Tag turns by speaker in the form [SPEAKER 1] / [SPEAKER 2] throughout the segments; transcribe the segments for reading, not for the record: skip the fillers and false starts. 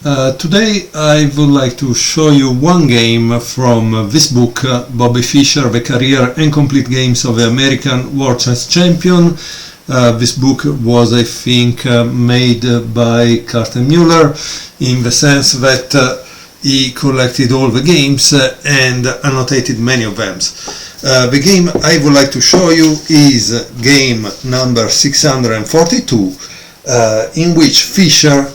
[SPEAKER 1] Today I would like to show you one game from this book, Bobby Fischer, The Career and Complete Games of the American World Chess Champion. This book was, I think, made by Karsten Müller, in the sense that he collected all the games and annotated many of them. The game I would like to show you is game number 642, in which Fischer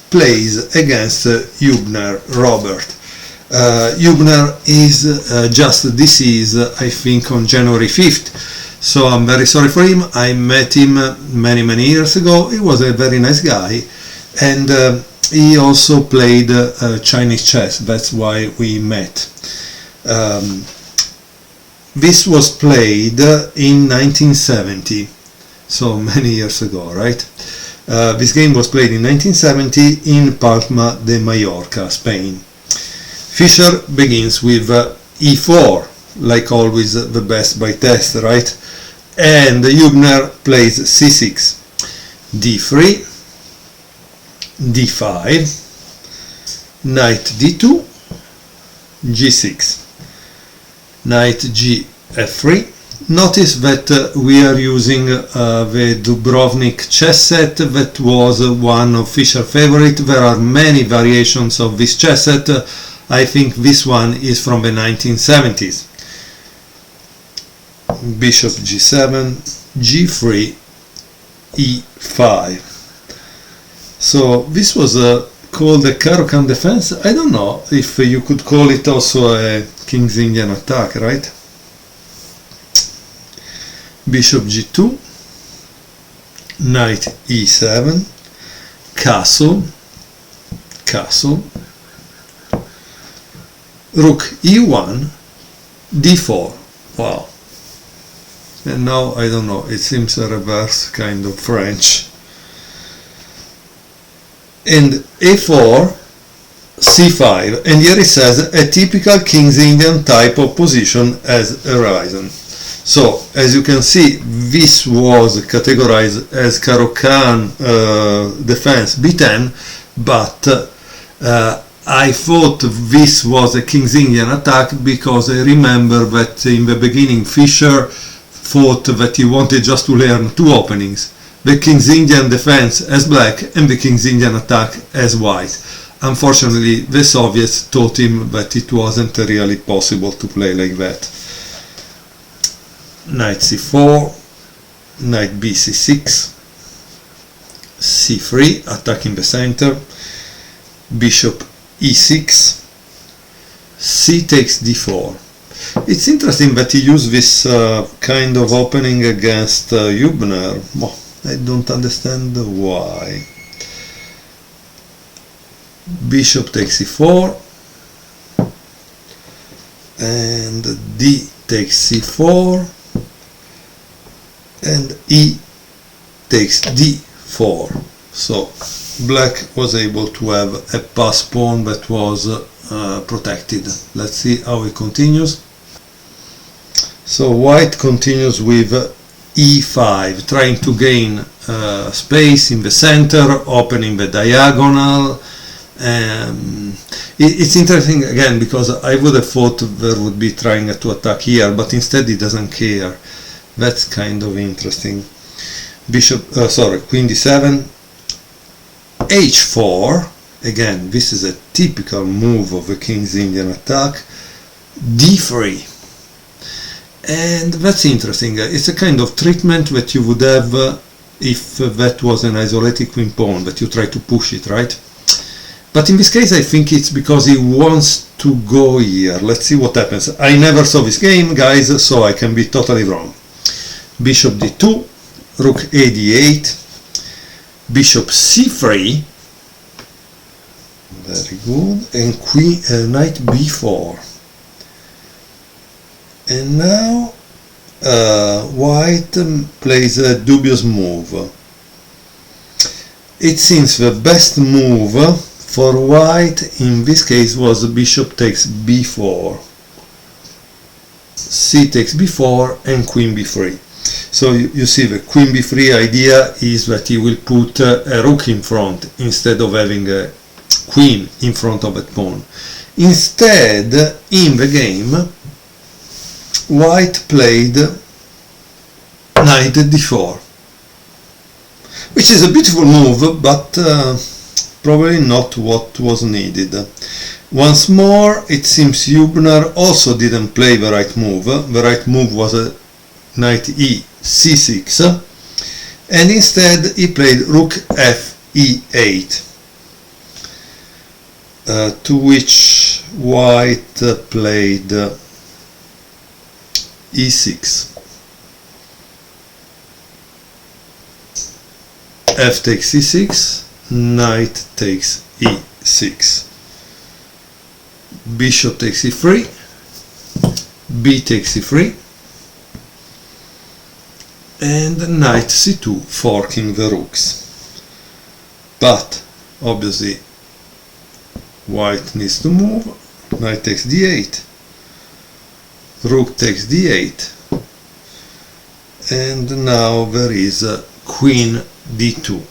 [SPEAKER 1] plays against Hübner Robert. Hübner is just deceased, I think, on January 5th, so I'm very sorry for him. I met him many years ago. He was a very nice guy, and he also played Chinese chess. That's why we met. This was played in 1970, so many years ago, right? This game was played in 1970 in Palma de Mallorca, Spain. Fischer begins with e4, like always the best by test, right? And Hübner plays c6, d3, d5, knight d2, g6, knight g f3. Notice that we are using the Dubrovnik chess set that was one of Fischer's favorite. There are many variations of this chess set. I think this one is from the 1970s. Bishop g7, g3, e5. So this was called a Caro-Kann defense. I don't know if you could call it also a King's Indian attack, right? Bishop g2, knight e7, castle, rook e1, d4. Wow. And now I don't know, it seems a reverse kind of French. And a4, c5, and here it says a typical King's Indian type of position has arisen. So, as you can see, this was categorized as Caro-Kann defense b10, but I thought this was a King's Indian attack because I remember that in the beginning Fischer thought that he wanted just to learn two openings, the King's Indian defense as black and the King's Indian attack as white. Unfortunately, the Soviets taught him that it wasn't really possible to play like that. Knight c4, knight bc6, c3, attacking the center, bishop e6, c takes d4. It's interesting that he used this kind of opening against Hübner. Well, I don't understand why. Bishop takes e4, and d takes c4, and e takes d4. So black was able to have a pass pawn that was protected. Let's see how it continues. So white continues with e5, trying to gain space in the center, opening the diagonal. It's interesting again because I would have thought there would be trying to attack here, but instead he doesn't care. That's kind of interesting. Queen d7, h4. Again, this is a typical move of a King's Indian attack. d3. And that's interesting. It's a kind of treatment that you would have if that was an isolated queen pawn, that you try to push it, right? But in this case I think it's because he wants to go here. Let's see what happens. I never saw this game, guys, so I can be totally wrong. Bishop d2, rook a d8, bishop c3, very good, and knight b4. And now white plays a dubious move. It seems the best move for white in this case was bishop takes b4, c takes b4, and queen b3. So you see the queen b3 idea is that he will put a rook in front instead of having a queen in front of a pawn. Instead, in the game, white played knight d4, which is a beautiful move, but probably not what was needed. Once more, it seems Hübner also didn't play the right move. The right move was a knight c6, and instead he played rook f e8, to which white played e6. F takes e6, knight takes e6, bishop takes e3, b takes e3, and knight c2, forking the rooks. But obviously white needs to move. Knight takes d8, rook takes d8, and now there is queen d2.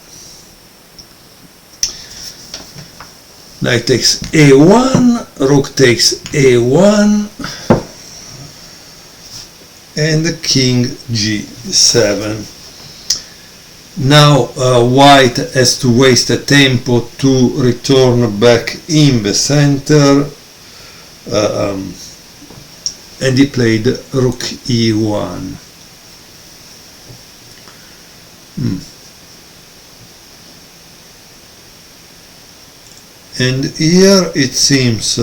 [SPEAKER 1] Knight takes a1, rook takes a1, and king g7. Now white has to waste a tempo to return back in the center, and he played rook e1. And here it seems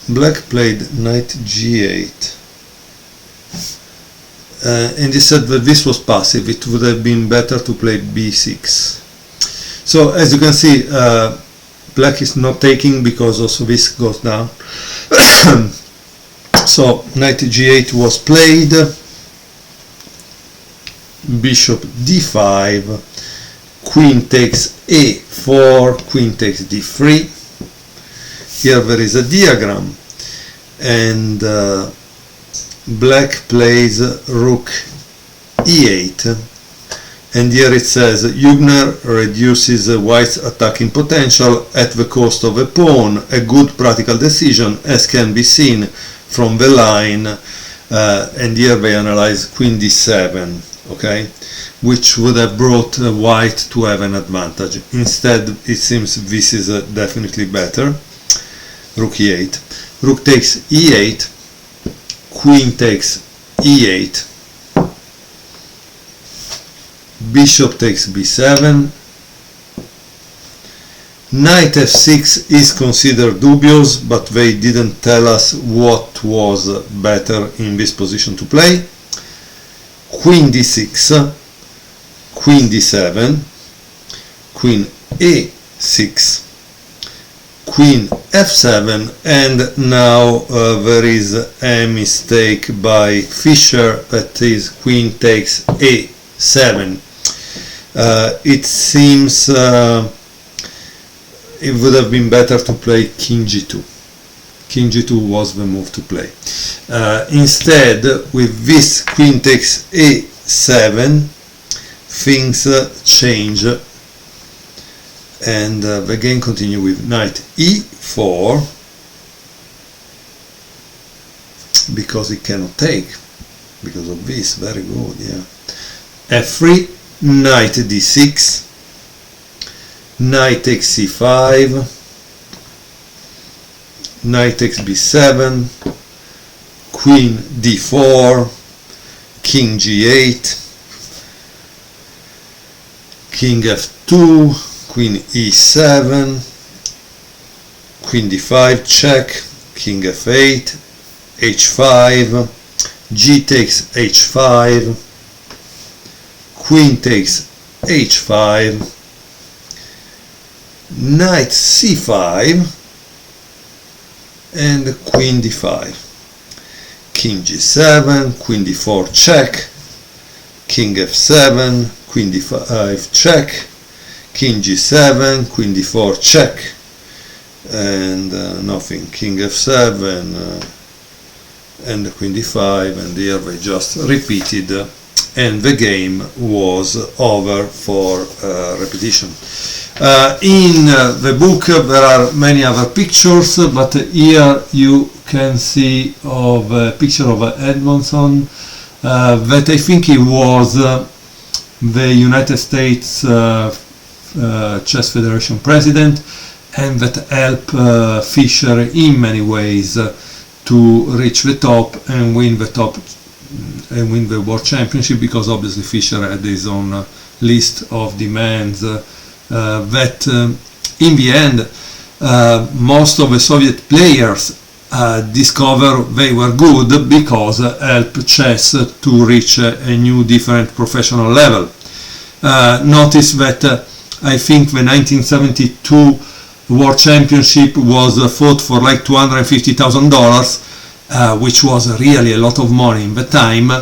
[SPEAKER 1] black played knight g8, and he said that this was passive. It would have been better to play b6. So as you can see, black is not taking because also this goes down. So knight g8 was played, bishop d5, queen takes a4, queen takes d3. Here there is a diagram, and black plays rook e8, and here it says Hübner reduces white's attacking potential at the cost of a pawn, a good practical decision as can be seen from the line, and here they analyze queen d7, okay, which would have brought white to have an advantage. Instead, it seems this is definitely better. Rook e8, rook takes e8, queen takes e8, bishop takes b7, knight f6 is considered dubious, but they didn't tell us what was better in this position to play. Queen d6, queen d7, queen a6, queen f7, and now there is a mistake by Fischer, that is queen takes a7. It seems it would have been better to play king g2. King g2 was the move to play. Instead, with this queen takes a7, things change, and the game continue with knight e4, because it cannot take, because of this. Very good, yeah. f3, knight d6, knight takes c5, knight takes b7, queen d4, king g8, king f2, queen e7, queen d5 check, king f8, h5, g takes h5, queen takes h5, knight c5, and queen d5, king g7, queen d4 check, king f7, queen d5 check, king g7, queen d4 check, and nothing, king f7, and queen d5, and here they just repeated and the game was over for repetition. In the book there are many other pictures, but here you can see of a picture of Edmondson that I think he was the United States Chess Federation president, and that helped Fischer in many ways to reach the top and win the World Championship, because obviously Fischer had his own list of demands that in the end most of the Soviet players discover they were good because helped chess to reach a new different professional level. Notice that I think the 1972 World Championship was fought for like $250,000, which was really a lot of money in the time.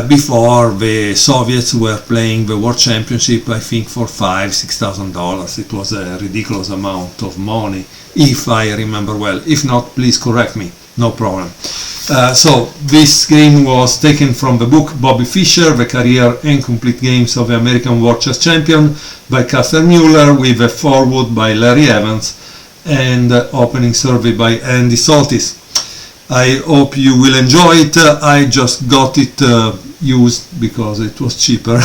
[SPEAKER 1] Before the Soviets were playing the World Championship, I think for $5,000–6,000. It was a ridiculous amount of money, if I remember well. If not, please correct me, no problem. So this game was taken from the book Bobby Fischer, The Career and Complete Games of the American World Chess Champion by Karsten Müller, with a foreword by Larry Evans and opening survey by Andy Soltis. I hope you will enjoy it. I just got it used because it was cheaper.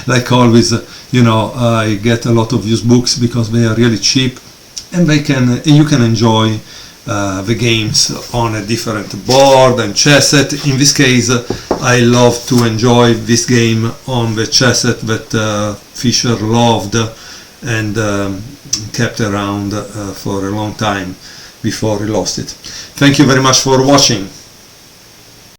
[SPEAKER 1] Like always, I get a lot of used books because they are really cheap, and you can enjoy the games on a different board and chess set. In this case, I love to enjoy this game on the chess set that Fischer loved and kept around for a long time before he lost it. Thank you very much for watching.